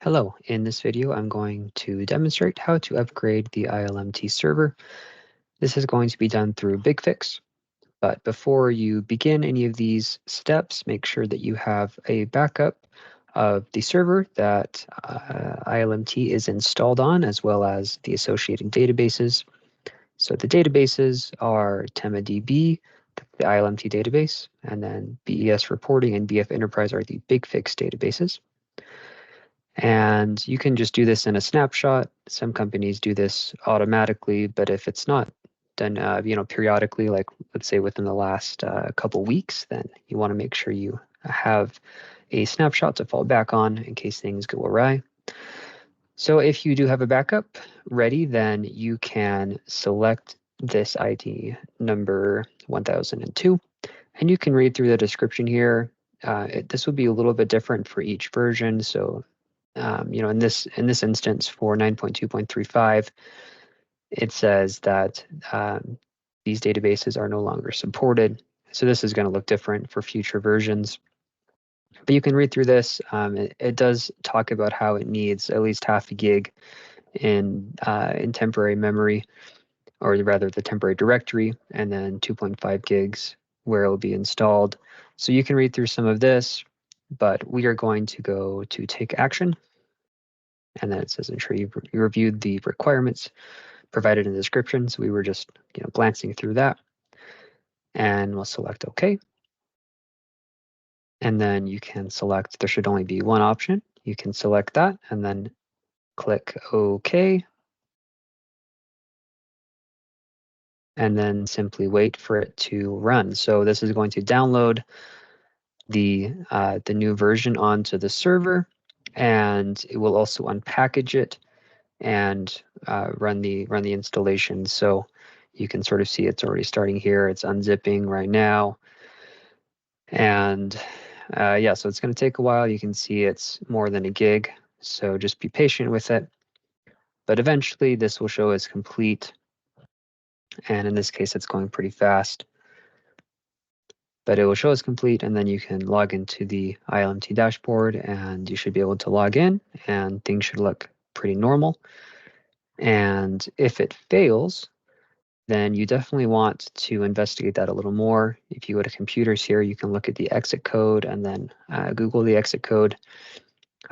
Hello, in this video I'm going to demonstrate how to upgrade the ILMT server. This is going to be done through BigFix, but before you begin any of these steps, make sure that you have a backup of the server that ILMT is installed on, as well as the associated databases. So the databases are TemaDB, the ILMT database, and then BES Reporting and BF Enterprise are the BigFix databases. And you can just do this in a snapshot. Some companies do this automatically, but if it's not done, periodically, like let's say within the last couple weeks, then you want to make sure you have a snapshot to fall back on in case things go awry. So if you do have a backup ready, then you can select this ID number 1002, and you can read through the description here. This will be a little bit different for each version. So in this instance for 9.2.35, it says that these databases are no longer supported. So this is going to look different for future versions. But you can read through this. It does talk about how it needs at least half a gig in temporary memory, or rather the temporary directory, and then 2.5 gigs where it will be installed. So you can read through some of this, but we are going to go to take action. And then it says ensure you reviewed the requirements provided in the description. So we were just glancing through that, and we'll select OK. And then you can select, there should only be one option. You can select that and then click OK. And then simply wait for it to run. So this is going to download the new version onto the server, and it will also unpackage it and run the installation. So you can sort of see it's already starting here. It's unzipping right now. And yeah, so it's going to take a while. You can see it's more than a gig. So just be patient with it. But eventually this will show as complete. And in this case, it's going pretty fast. But it will show as complete, and then you can log into the ILMT dashboard, and you should be able to log in, and things should look pretty normal. And if it fails, then you definitely want to investigate that a little more. If you go to computers here, you can look at the exit code and then Google the exit code.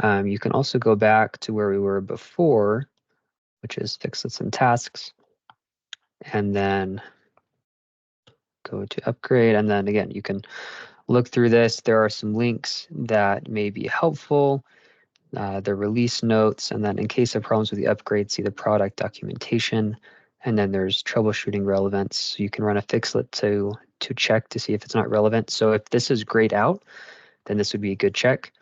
You can also go back to where we were before, which is fixlets and tasks, and then go to upgrade. And then again, you can look through this. There are some links that may be helpful. The release notes, and then in case of problems with the upgrade, see the product documentation. And then there's troubleshooting relevance. So you can run a fixlet to check to see if it's not relevant. So if this is grayed out, then this would be a good check.